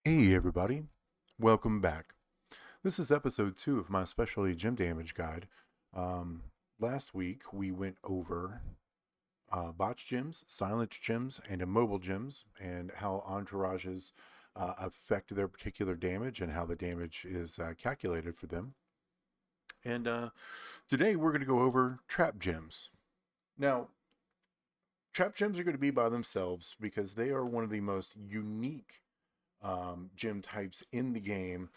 Hey everybody, welcome back. This is episode 2 of my specialty gym damage guide. Um, Last week we went over botch gyms, silent gyms, and immobile gyms, and how entourages affect their particular damage and how the damage is calculated for them. And today we're going to go over trap gyms. Now, trap gyms are going to be by themselves because they are one of the most unique gym types in the game,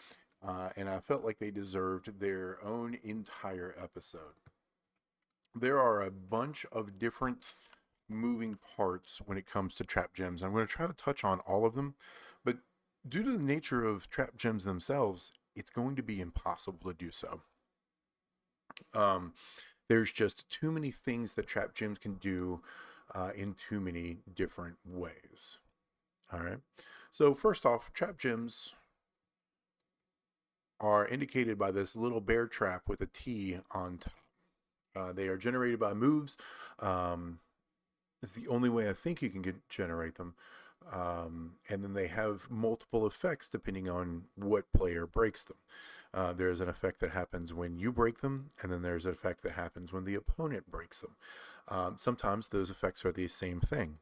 and I felt like they deserved their own entire episode. There are a bunch of different moving parts when it comes to trap gyms. I'm going to try to touch on all of them, but due to the nature of trap gyms themselves, it's going to be impossible to do so. Um, there's just too many things that trap gyms can do in too many different ways. All right. So first off, trap gyms are indicated by this little bear trap with a T on top. They are generated by moves. It's the only way I think you can generate them. And then they have multiple effects depending on what player breaks them. There's an effect that happens when you break them, and then there's an effect that happens when the opponent breaks them. Sometimes those effects are the same thing.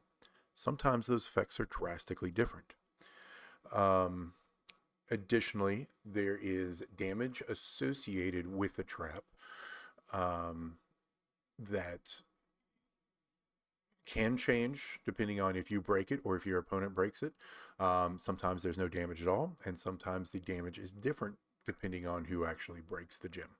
Sometimes those effects are drastically different. Um, Additionally, there is damage associated with the trap um, that can change depending on if you break it or if your opponent breaks it. Sometimes there's no damage at all, and sometimes the damage is different depending on who actually breaks the gem.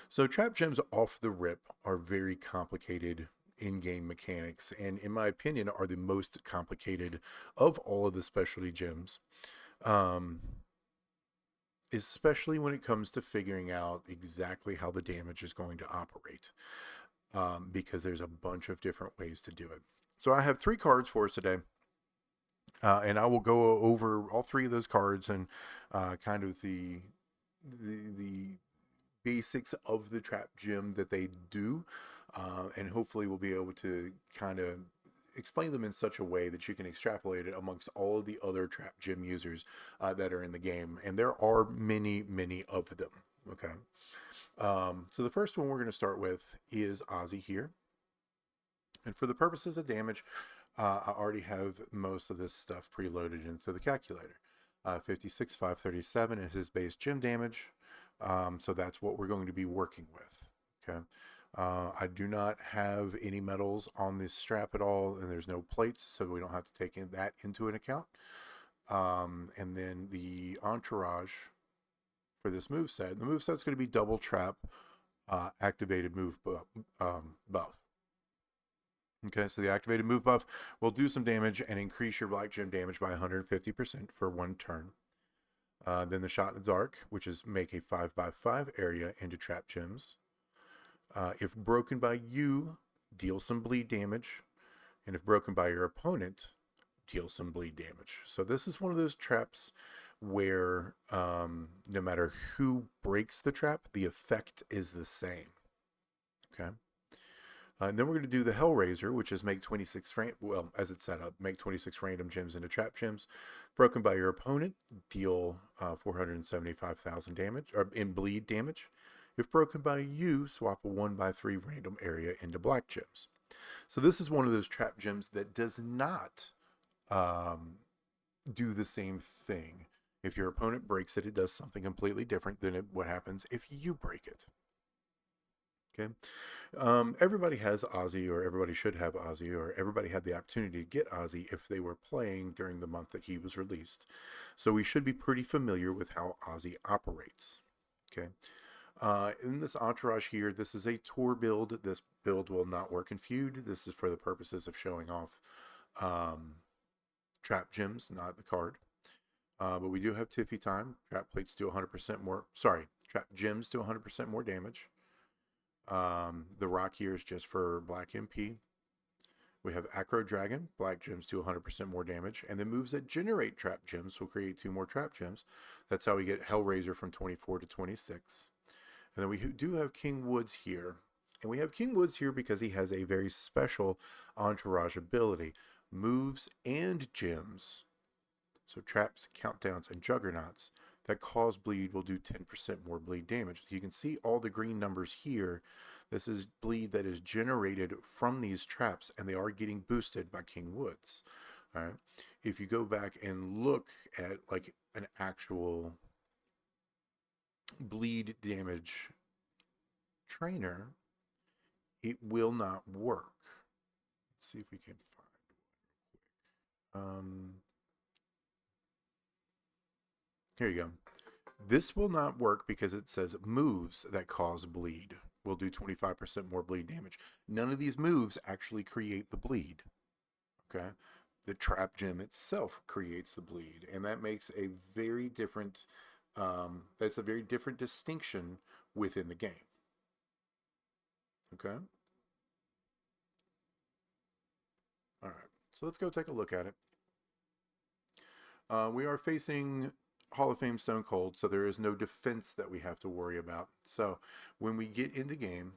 So, trap gems off the rip are very complicated in game mechanics, and in my opinion, are the most complicated of all of the specialty gems. Um, Especially when it comes to figuring out exactly how the damage is going to operate, because there's a bunch of different ways to do it. So I have 3 cards for us today, and I will go over all 3 of those cards and kind of the basics of the trap gem that they do, and hopefully we'll be able to kind of explain them in such a way that you can extrapolate it amongst all of the other trap gem users that are in the game, and there are many of them. Okay. So the first one we're going to start with is Ozzy here, and for the purposes of damage, I already have most of this stuff preloaded into the calculator. 56,537 is his base gem damage, so that's what we're going to be working with. Okay. I do not have any metals on this strap at all, and there's no plates, so we don't have to take that into an account. And then the entourage for this move set, the move set's going to be double trap, activated move buff. Okay, so the activated move buff will do some damage and increase your black gem damage by 150% for 1 turn. Then the shot in the dark, which is make a 5x5 area into trap gems. If broken by you, deal some bleed damage. And if broken by your opponent, deal some bleed damage. So this is one of those traps where no matter who breaks the trap, the effect is the same. Okay. And then we're going to do the Hellraiser, which is make 26, well, as it's set up, make 26 random gems into trap gems. Broken by your opponent, deal 475,000 damage, or in bleed damage. If broken by you, swap a 1x3 random area into black gems. So this is one of those trap gems that does not do the same thing. If your opponent breaks it, it does something completely different than what happens if you break it. Okay. Everybody has Ozzy, or everybody should have Ozzy, or everybody had the opportunity to get Ozzy if they were playing during the month that he was released. So we should be pretty familiar with how Ozzy operates. Okay. In this entourage here, this is a tour build. This build will not work in feud. This is for the purposes of showing off trap gems, not the card. But we do have Tiffy time. Trap plates do 100% more. Sorry, trap gems do 100% more damage. The rock here is just for black MP. We have Acro Dragon. Black gems do 100% more damage. And the moves that generate trap gems will create 2 more trap gems. That's how we get Hellraiser from 24 to 26. And then we do have King Woods here. And we have King Woods here because he has a very special entourage ability. Moves and gems So traps, countdowns, and juggernauts that cause bleed will do 10% more bleed damage. You can see all the green numbers here. This is bleed that is generated from these traps, and they are getting boosted by King Woods. All right. If you go back and look at like an actual bleed damage trainer, it will not work. Let's see if we can find. Here you go. This will not work because it says moves that cause bleed will do 25% more bleed damage. None of these moves actually create the bleed. Okay. The trap gem itself creates the bleed, and that makes a very different that's a very different distinction within the game. Okay. All right. So let's go take a look at it. We are facing Hall of Fame Stone Cold, so there is no defense that we have to worry about. So when we get in the game,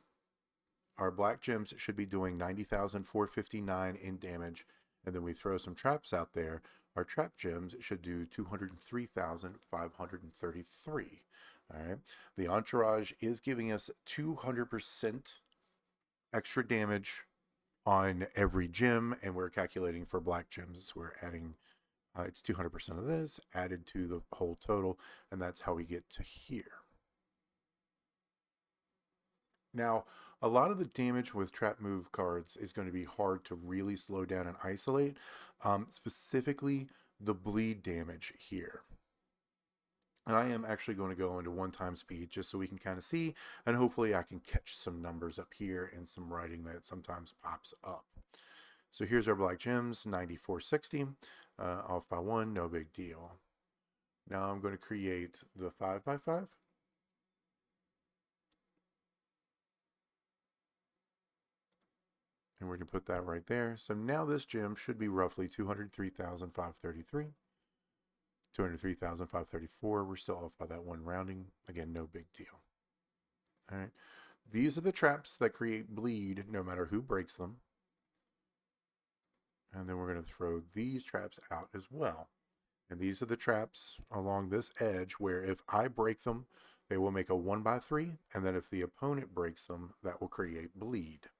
our black gems should be doing 90,459 in damage, and then we throw some traps out there. Our trap gems should do 203,533. All right. The entourage is giving us 200% extra damage on every gem, and we're calculating for black gems. We're adding it's 200% of this added to the whole total, and that's how we get to here. Now, a lot of the damage with trap move cards is going to be hard to really slow down and isolate, specifically the bleed damage here. And I am actually going to go into 1x speed just so we can kind of see, and hopefully I can catch some numbers up here and some writing that sometimes pops up. So here's our black gems, 9460, off by 1, no big deal. Now I'm going to create the 5x5. And we're going to put that right there. So now this gem should be roughly 203,533. 203,534. We're still off by that one rounding. Again, no big deal. All right. These are the traps that create bleed no matter who breaks them. And then we're going to throw these traps out as well. And these are the traps along this edge where if I break them, they will make a 1x3. And then if the opponent breaks them, that will create bleed.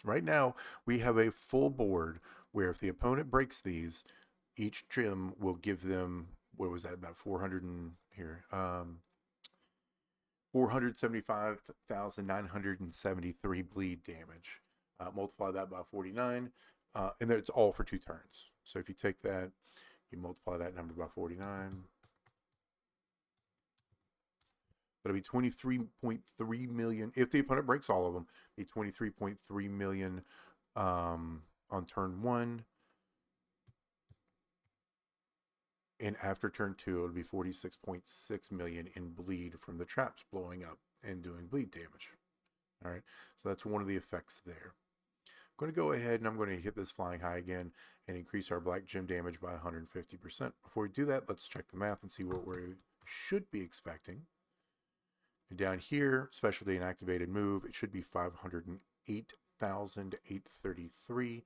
So right now, we have a full board where if the opponent breaks these, each gem will give them, what was that, about 400 and here, 475,973 bleed damage. Multiply that by 49, and then it's all for 2 turns. So if you take that, you multiply that number by 49. That'll be 23.3 million. If the opponent breaks all of them, be 23.3 million on turn 1. And after turn 2, it'll be 46.6 million in bleed from the traps blowing up and doing bleed damage. All right, so that's one of the effects there. I'm going to go ahead and I'm going to hit this flying high again and increase our black gem damage by 150%. Before we do that, let's check the math and see what we should be expecting. And down here, specialty and activated move, it should be 508,833.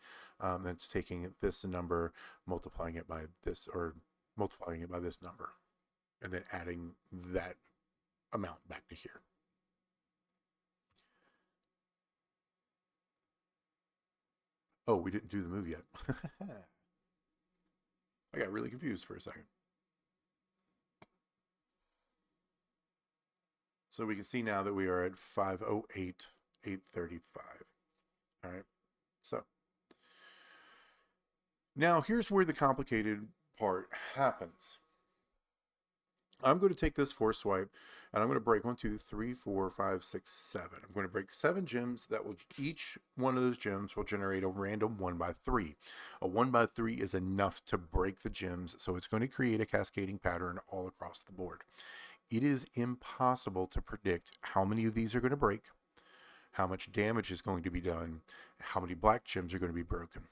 That's taking this number, multiplying it by this, or multiplying it by this number, and then adding that amount back to here. Oh, we didn't do the move yet. I got really confused for a second. So we can see now that we are at 508,835. All right. So now here's where the complicated part happens. I'm going to take this force swipe and I'm going to break 1, 2, 3, 4, 5, 6, 7. I'm going to break 7 gems that will, each one of those gems will generate a random 1x3. A 1x3 is enough to break the gems, so it's going to create a cascading pattern all across the board. It is impossible to predict how many of these are going to break, how much damage is going to be done, how many black gems are going to be broken.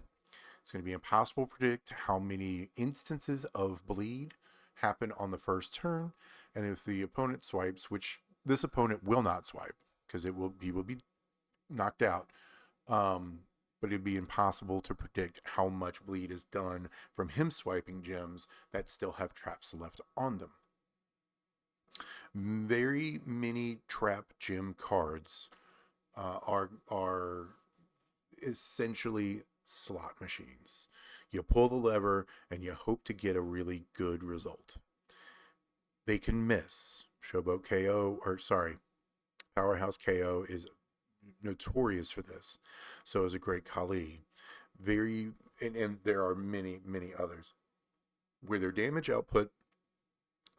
It's going to be impossible to predict how many instances of bleed happen on the first turn, and if the opponent swipes, which this opponent will not swipe because he will be knocked out. but it'd be impossible to predict how much bleed is done from him swiping gems that still have traps left on them. Very many trap gem cards are essentially slot machines. You pull the lever and you hope to get a really good result. They can miss. Showboat KO, or sorry, Powerhouse KO is notorious for this. So is a Great Khali. And there are many, many others where their damage output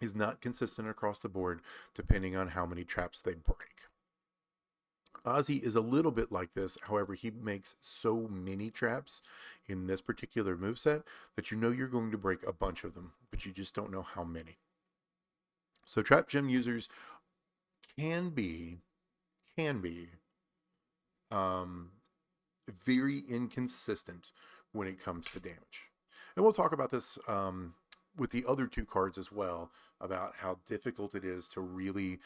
is not consistent across the board depending on how many traps they break. Ozzy is a little bit like this. However, he makes so many traps in this particular moveset that you know you're going to break a bunch of them, but you just don't know how many. So trap gem users can be very inconsistent when it comes to damage. And we'll talk about this with the other two cards as well, about how difficult it is to really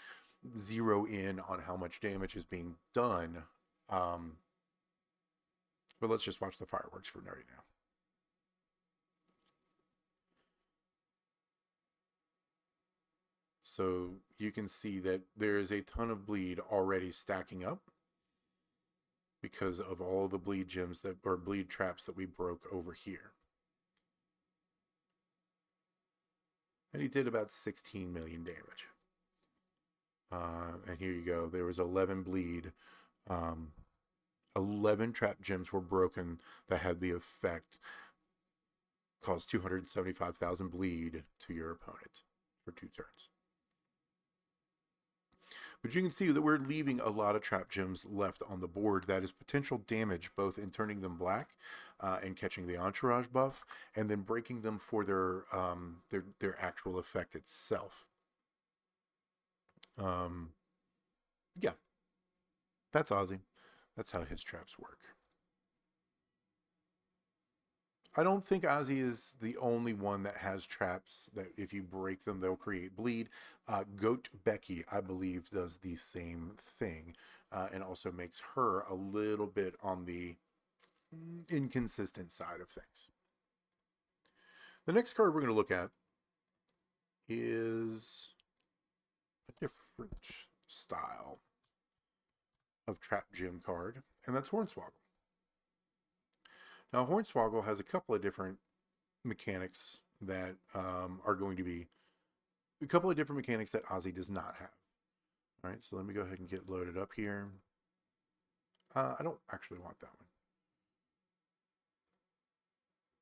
zero in on how much damage is being done. But let's just watch the fireworks for right now. So you can see that there is a ton of bleed already stacking up because of all the bleed gems that, or bleed traps that we broke over here. And he did about 16 million damage. And here you go. There was 11 bleed. 11 trap gems were broken that had the effect, caused 275,000 bleed to your opponent for 2 turns. But you can see that we're leaving a lot of trap gems left on the board. That is potential damage, both in turning them black and catching the entourage buff, and then breaking them for their actual effect itself. Yeah, that's Ozzy. That's how his traps work. I don't think Ozzy is the only one that has traps that if you break them, they'll create bleed. Goat Becky, I believe, does the same thing and also makes her a little bit on the inconsistent side of things. The next card we're going to look at is a different style of trap gem card, and that's Hornswoggle. Now, Hornswoggle has a couple of different mechanics that are going to be a couple of different mechanics that Ozzy does not have. All right, so let me go ahead and get loaded up here. I don't actually want that one.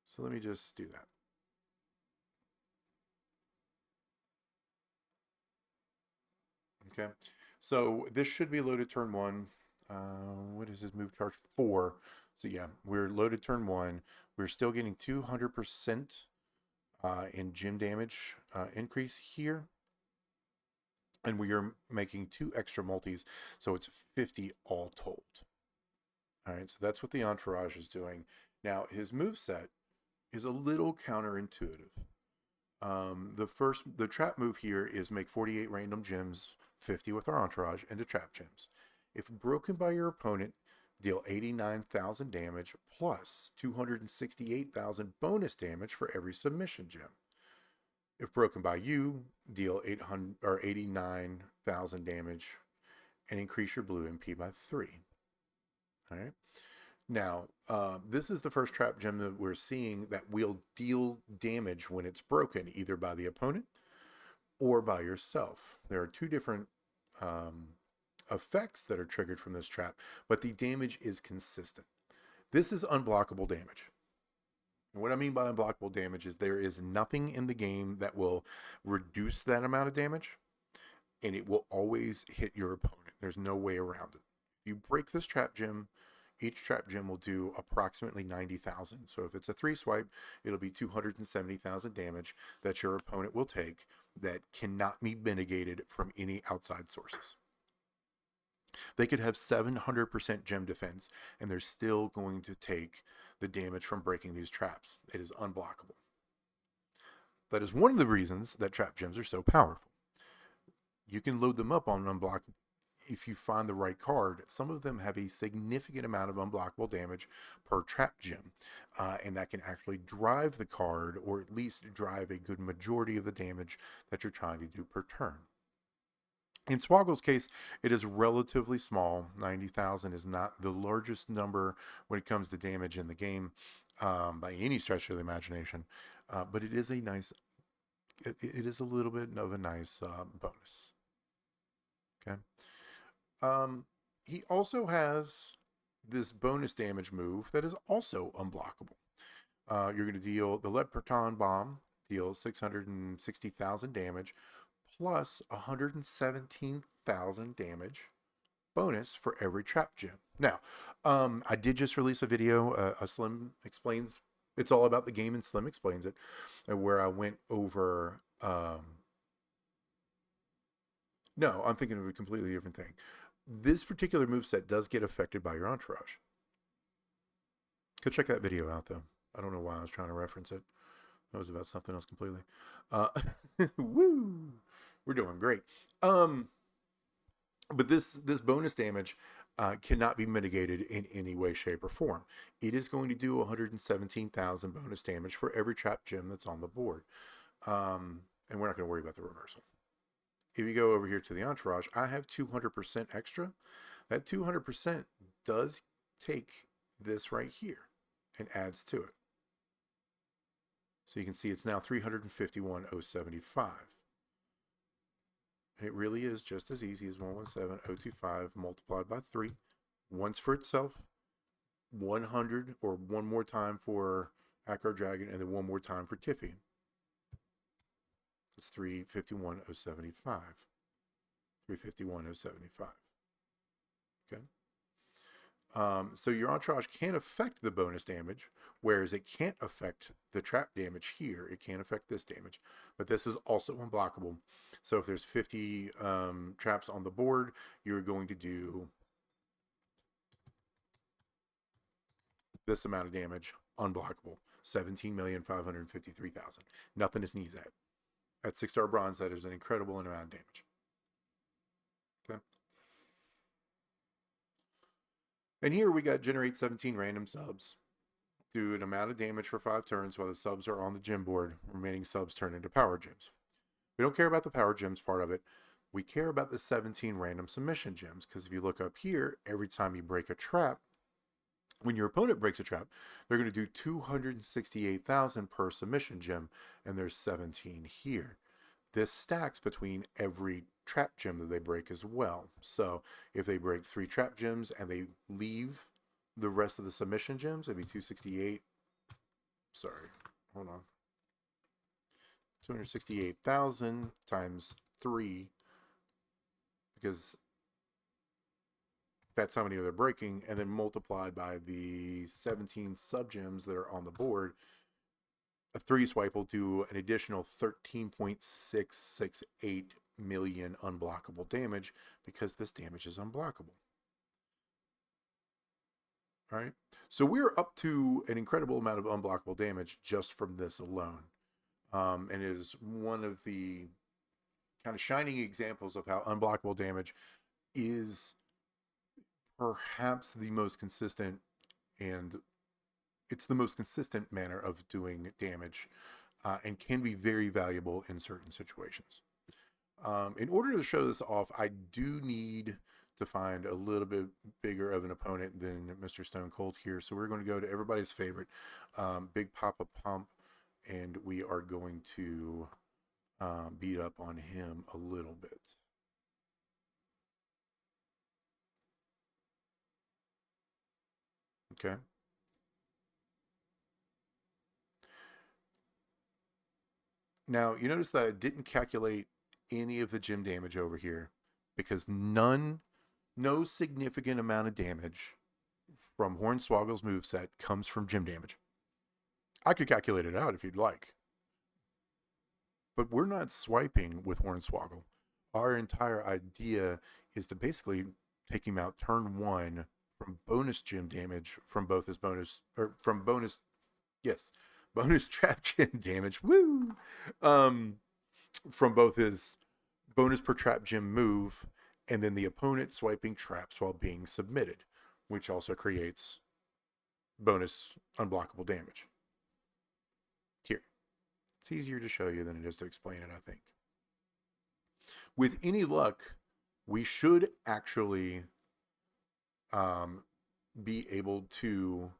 So let me just do that. Okay, so this should be loaded turn 1. What is his move charge? 4. So yeah, we're loaded turn 1. We're still getting 200% in gem damage increase here. And we are making 2 extra multis, so it's 50 all told. All right, so that's what the entourage is doing. Now, his moveset is a little counterintuitive. The trap move here is make 48 random gems, 50 with our entourage, into trap gems. If broken by your opponent, deal 89,000 damage plus 268,000 bonus damage for every submission gem. If broken by you, deal 89,000 damage and increase your blue MP by 3. All right. Now, this is the first trap gem that we're seeing that will deal damage when it's broken, either by the opponent or by yourself. There are 2 different effects that are triggered from this trap, but the damage is consistent. This is unblockable damage. And what I mean by unblockable damage is there is nothing in the game that will reduce that amount of damage, and it will always hit your opponent. There's no way around it. If you break this trap gem, each trap gem will do approximately 90,000. So if it's a 3 swipe, it'll be 270,000 damage that your opponent will take that cannot be mitigated from any outside sources. They could have 700% gem defense, and they're still going to take the damage from breaking these traps. It is unblockable. That is one of the reasons that trap gems are so powerful. You can load them up on unblockable. if you find the right card, some of them have a significant amount of unblockable damage per trap gem. And that can actually drive the card, or at least drive a good majority of the damage that you're trying to do per turn. In Swoggle's case, it is relatively small. 90,000 is not the largest number when it comes to damage in the game by any stretch of the imagination, but it is a nice, it is a little bit of a nice bonus. Okay. He also has this bonus damage move that is also unblockable. You're going to deal the lead proton bomb, deals 660,000 damage, plus 117,000 damage bonus for every trap gem. Now, I did just release a video, a Slim explains, it's all about the game and Slim explains it, where I went over, no, I'm thinking of a completely different thing. This particular moveset does get affected by your entourage. Go check that video out, though. I don't know why I was trying to reference it. That was about something else completely. Woo! We're doing great. But this bonus damage cannot be mitigated in any way, shape, or form. It is going to do 117,000 bonus damage for every trap gem that's on the board. And we're not going to worry about the reversal. If you go over here to the entourage, I have 200% extra. That 200% does take this right here and adds to it. So you can see it's now 351,075. And it really is just as easy as 117,025 multiplied by 3. Once for itself, 100, or one more time for Acro Dragon, and then one more time for Tiffy. It's 351,075. 351,075. Okay. So your entourage can affect the bonus damage, whereas it can't affect the trap damage here. It can't affect this damage, but this is also unblockable. So if there's 50 traps on the board, you're going to do this amount of damage unblockable. 17,553,000. Nothing to sneeze at. At 6-star bronze, that is an incredible amount of damage. Okay. And here we got generate 17 random subs. Do an amount of damage for 5 turns while the subs are on the gem board. Remaining subs turn into power gems. We don't care about the power gems part of it. We care about the 17 random submission gems, because if you look up here, every time you break a trap, when your opponent breaks a trap, they're going to do 268,000 per submission gem, and there's 17 here. This stacks between every trap gem that they break as well. So if they break 3 trap gems and they leave the rest of the submission gems, it'd be 268. Sorry, hold on. 268,000 times 3, because that's how many they're breaking, and then multiplied by the 17 subgems that are on the board. A 3 swipe will do an additional 13.668 million unblockable damage, because this damage is unblockable. All right, so we're up to an incredible amount of unblockable damage just from this alone. And it is one of the kind of shining examples of how unblockable damage is perhaps the most consistent, and it's the most consistent manner of doing damage, and can be very valuable in certain situations. In order to show this off, I do need to find a little bit bigger of an opponent than Mr. Stone Cold here. So we're going to go to everybody's favorite, Big Papa Pump, and we are going to beat up on him a little bit. Okay. Now, you notice that I didn't calculate any of the gem damage over here, because no significant amount of damage from Hornswoggle's moveset comes from gem damage. I could calculate it out if you'd like. But we're not swiping with Hornswoggle. Our entire idea is to basically take him out turn 1 from bonus gem damage from both his bonus, or from bonus trap gem damage. Woo! From both his bonus per trap gem move and then the opponent swiping traps while being submitted, which also creates bonus unblockable damage. Here, it's easier to show you than it is to explain it, I think. With any luck, we should actually be able to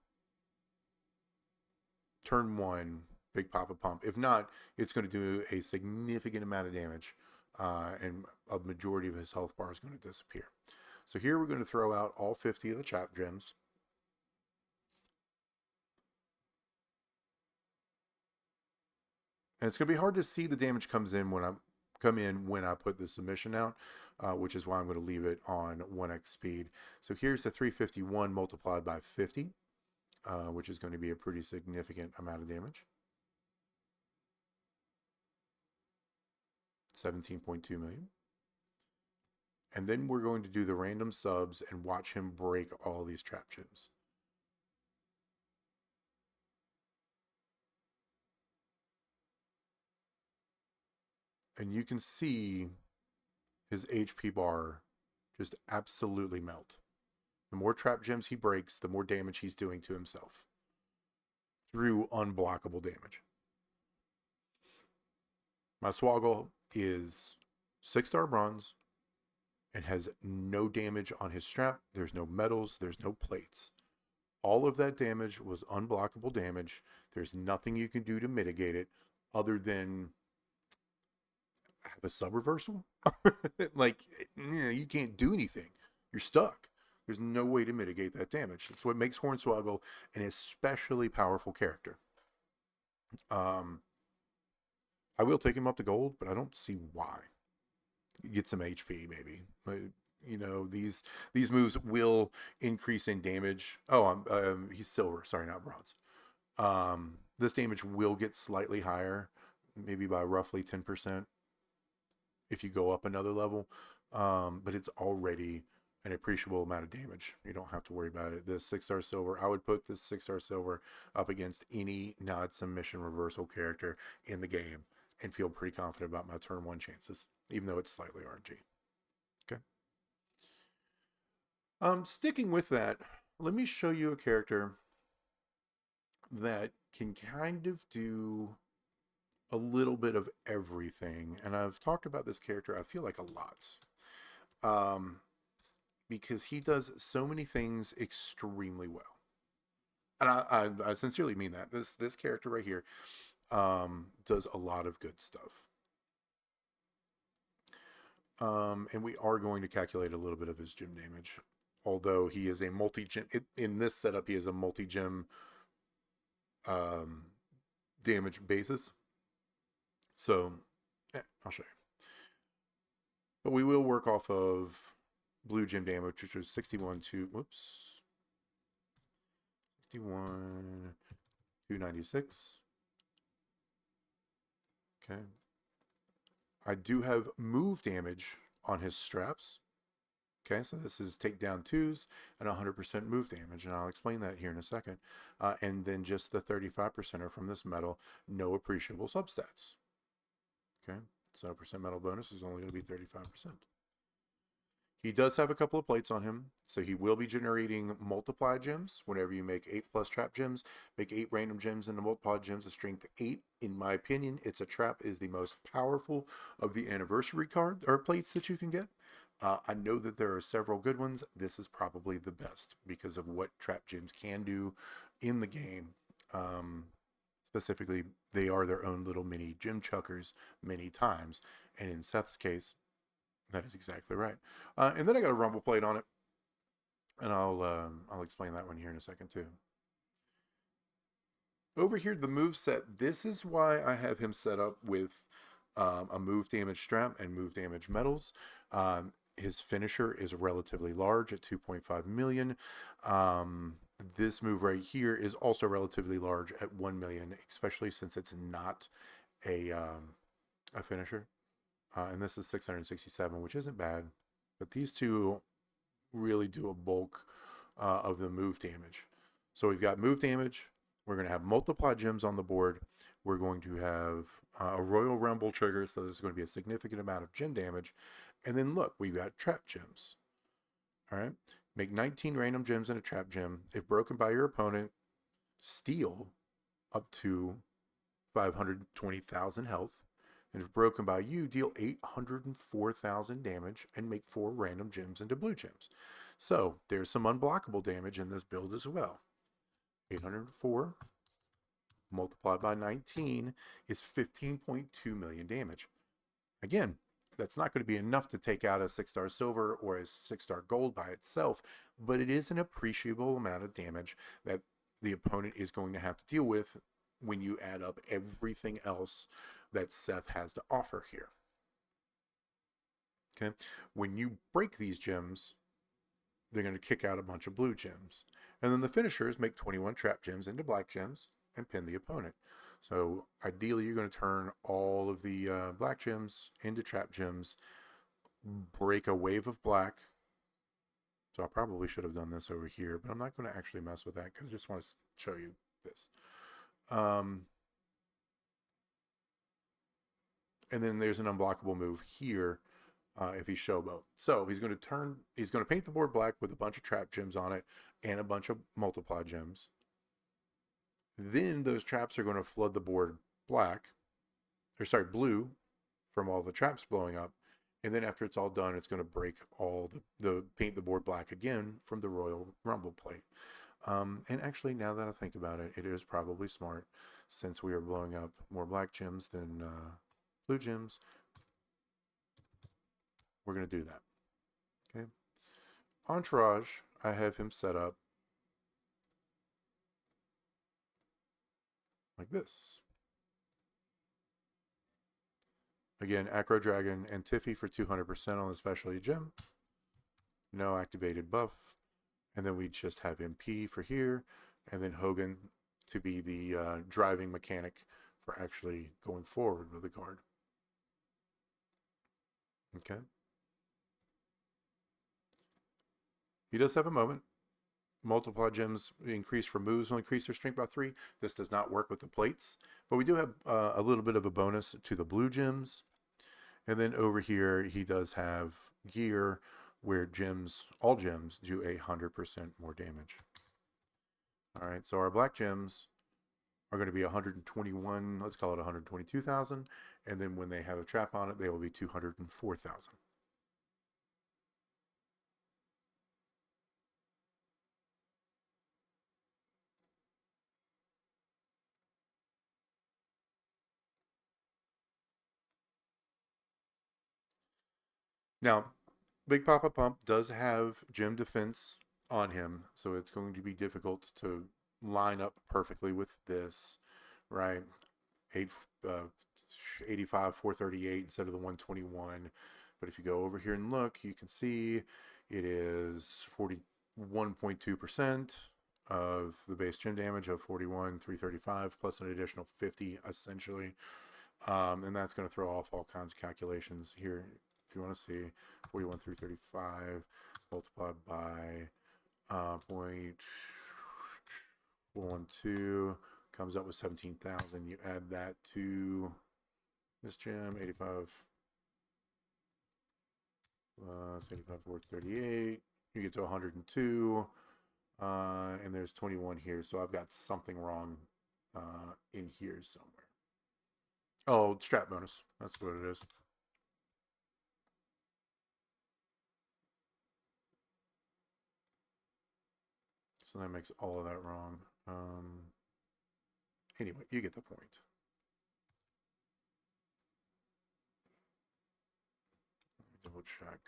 turn one Big Papa Pump. If not, it's going to do a significant amount of damage, and a majority of his health bar is going to disappear. So here we're going to throw out all 50 of the trap gems. And it's going to be hard to see the damage come in when I put the submission out, which is why I'm going to leave it on 1x speed. So here's the 351 multiplied by 50, which is going to be a pretty significant amount of damage. 17.2 million. And then we're going to do the random subs and watch him break all these trap gems. And you can see his HP bar just absolutely melt. The more trap gems he breaks, the more damage he's doing to himself through unblockable damage. My Swoggle is 6-star bronze and has no damage on his strap. There's no metals, there's no plates. All of that damage was unblockable damage. There's nothing you can do to mitigate it other than have a sub reversal. Like, you can't do anything. You're stuck. There's no way to mitigate that damage. That's what makes Hornswoggle an especially powerful character. I will take him up to gold, but I don't see why. Get some HP maybe. You know, these moves will increase in damage. Oh, he's silver. Sorry, not bronze. This damage will get slightly higher, maybe by roughly 10% if you go up another level. But it's already an appreciable amount of damage. You don't have to worry about it. This 6-star silver, I would put this 6-star silver up against any nod submission reversal character in the game and feel pretty confident about my turn 1 chances, even though it's slightly RNG. Okay. Sticking with that, let me show you a character that can kind of do a little bit of everything. And I've talked about this character, I feel like, a lot. Because he does so many things extremely well. And I sincerely mean that. This character right here does a lot of good stuff. And we are going to calculate a little bit of his gem damage. Although he is a multi-gem, in this setup, he is a multi-gem damage basis. So, I'll show you. But we will work off of blue gem damage, which was 61 to, 61, 296. Okay. I do have move damage on his straps. Okay, so this is takedown 2s and 100% move damage, and I'll explain that here in a second. And then just the 35%er from this metal, no appreciable substats. Okay, so percent metal bonus is only going to be 35%. He does have a couple of plates on him, so he will be generating multiply gems. Whenever you make 8+ trap gems, make 8 random gems into multiply gems of strength 8. In my opinion, It's a Trap is the most powerful of the anniversary card or plates that you can get. I know that there are several good ones. This is probably the best because of what trap gems can do in the game. Specifically, they are their own little mini gem chuckers many times. And in Seth's case, that is exactly right. And then I got a rumble plate on it. And I'll explain that one here in a second too. Over here, the move set. This is why I have him set up with a move damage strap and move damage metals. His finisher is relatively large at 2.5 million. This move right here is also relatively large at 1 million, especially since it's not a finisher. And this is 667, which isn't bad. But these two really do a bulk of the move damage. So we've got move damage. We're going to have multiply gems on the board. we're going to have a Royal Rumble trigger, so there's going to be a significant amount of gem damage. And then look, we've got trap gems. All right, make 19 random gems in a trap gem. If broken by your opponent, steal up to 520,000 health. And if broken by you, deal 804,000 damage and make 4 random gems into blue gems. So there's some unblockable damage in this build as well. 804 multiplied by 19 is 15.2 million damage. Again, that's not going to be enough to take out a 6-star silver or a 6-star gold by itself, but it is an appreciable amount of damage that the opponent is going to have to deal with when you add up everything else that Seth has to offer here. Okay, when you break these gems, they're going to kick out a bunch of blue gems. And then the finishers make 21 trap gems into black gems and pin the opponent. So ideally, you're going to turn all of the black gems into trap gems, break a wave of black. So I probably should have done this over here, but I'm not going to actually mess with that because I just want to show you this. And then there's an unblockable move here if he's showboat. So he's going to paint the board black with a bunch of trap gems on it and a bunch of multiply gems. Then those traps are going to flood the board blue from all the traps blowing up. And then after it's all done, it's going to break all the paint the board black again from the Royal Rumble plate. And actually, now that I think about it, it is probably smart, since we are blowing up more black gems than blue gems. We're going to do that. Okay. Entourage, I have him set up like this. Again, Acro Dragon and Tiffy for 200% on the specialty gem. No activated buff. And then we just have MP for here. And then Hogan to be the driving mechanic for actually going forward with the card. Okay. He does have a moment. Multiply gems increase for moves will increase their strength by 3. This does not work with the plates, but we do have a little bit of a bonus to the blue gems. And then over here, he does have gear where all gems do 100% more damage. All right, so our black gems are going to be 121, let's call it 122,000. And then when they have a trap on it, they will be 204,000. Now, Big Papa Pump does have gem defense on him, so it's going to be difficult to line up perfectly with this, right? 85, 438 instead of the 121. But if you go over here and look, you can see it is 41.2% of the base gem damage of 41, 335 plus an additional 50 essentially. And that's going to throw off all kinds of calculations here. If you want to see 41 through 35 multiplied by 0.412 comes up with 17,000. You add that to this gem, 85, 75, 438. You get to 102, and there's 21 here. So I've got something wrong in here somewhere. Oh, strat bonus. That's what it is. So that makes all of that wrong. Anyway, you get the point. Double check.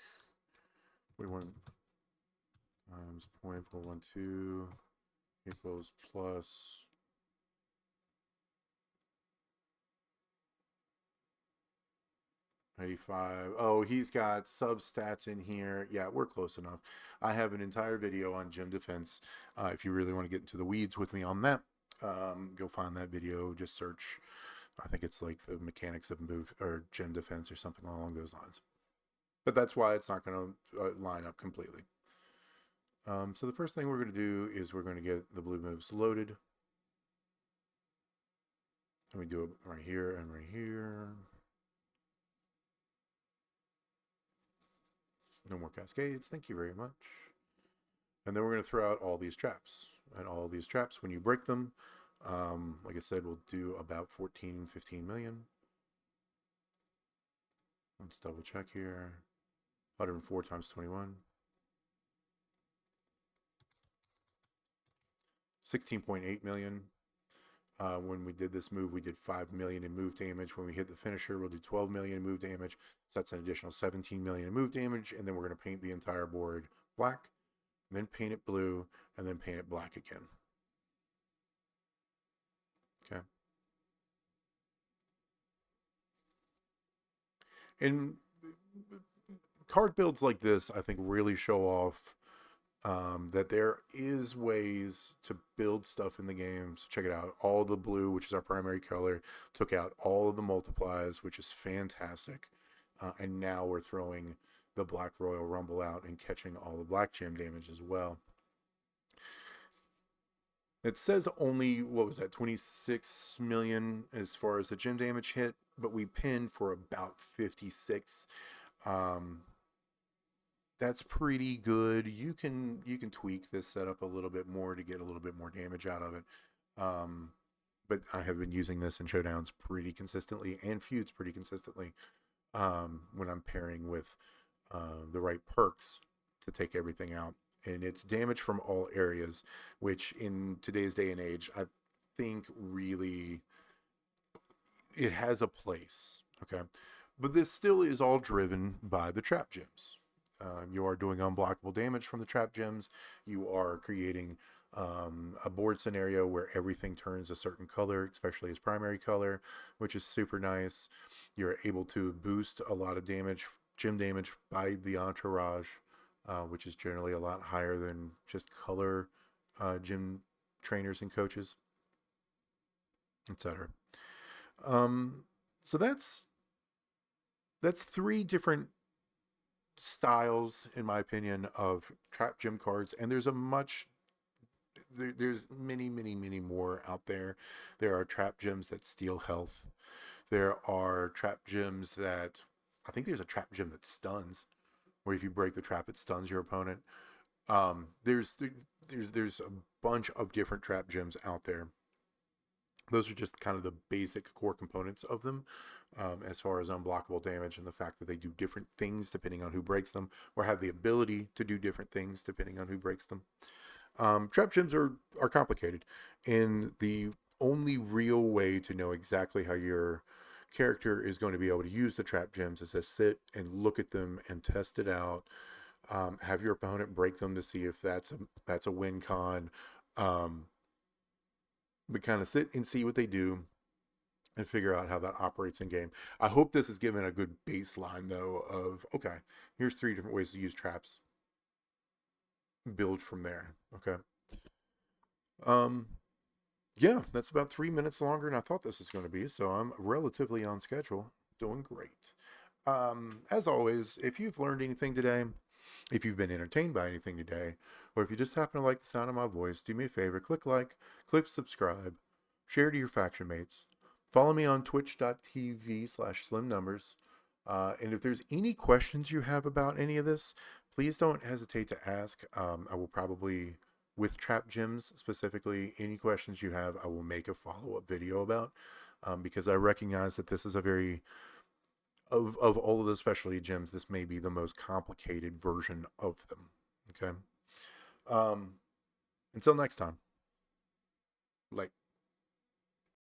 41 times 0.412 equals plus 85. Oh, he's got substats in here. Yeah, we're close enough. I have an entire video on gem defense. If you really want to get into the weeds with me on that, go find that video. Just search, I think it's like the mechanics of move or gem defense or something along those lines. But that's why it's not going to line up completely. So the first thing we're going to do is we're going to get the blue moves loaded. And we do it right here and right here. No more cascades. Thank you very much. And then we're going to throw out all these traps. And all these traps, when you break them, like I said, we'll do about 14, 15 million. Let's double check here. 104 times 21. 16.8 million. When we did this move, we did 5 million in move damage. When we hit the finisher, we'll do 12 million in move damage. So that's an additional 17 million in move damage. And then we're going to paint the entire board black, then paint it blue, and then paint it black again. Okay. And card builds like this, I think, really show off that there is ways to build stuff in the game. So check it out. All the blue, which is our primary color, took out all of the multiplies, which is fantastic. And now we're throwing the Black Royal Rumble out and catching all the black gem damage as well. It says only, what was that, 26 million as far as the gem damage hit, but we pinned for about 56. That's pretty good. You can tweak this setup a little bit more to get a little bit more damage out of it. But I have been using this in showdowns pretty consistently and feuds pretty consistently when I'm pairing with the right perks to take everything out. And it's damage from all areas, which in today's day and age, I think really it has a place. Okay. But this still is all driven by the trap gems. You are doing unblockable damage from the trap gems. You are creating a board scenario where everything turns a certain color, especially as primary color, which is super nice. You're able to boost a lot of damage, gem damage, by the entourage, which is generally a lot higher than just color gym trainers and coaches, etc. So that's 3 different styles, in my opinion, of trap gym cards, and there's many more out there. There are trap gyms that steal health. There are trap gyms that, I think there's a trap gym that stuns, where if you break the trap, it stuns your opponent. There's a bunch of different trap gyms out there. Those are just kind of the basic core components of them, as far as unblockable damage and the fact that they do different things depending on who breaks them, or have the ability to do different things depending on who breaks them. Trap gems are complicated, and the only real way to know exactly how your character is going to be able to use the trap gems is to sit and look at them and test it out. Have your opponent break them to see if that's a win con. But kind of sit and see what they do and figure out how that operates in game. I hope this is given a good baseline, though, of, okay, here's 3 different ways to use traps. Build from there. Okay. Yeah, that's about 3 minutes longer than I thought this was going to be, so I'm relatively on schedule. Doing great. As always, if you've learned anything today, if you've been entertained by anything today, or if you just happen to like the sound of my voice, do me a favor, click like, click subscribe, share to your faction mates, follow me on twitch.tv/slimnumbers. And if there's any questions you have about any of this, please don't hesitate to ask. I will probably, with trap gems specifically, any questions you have, I will make a follow-up video about, because I recognize that this is a very, of all of the specialty gems, this may be the most complicated version of them. Okay. Until next time. Like.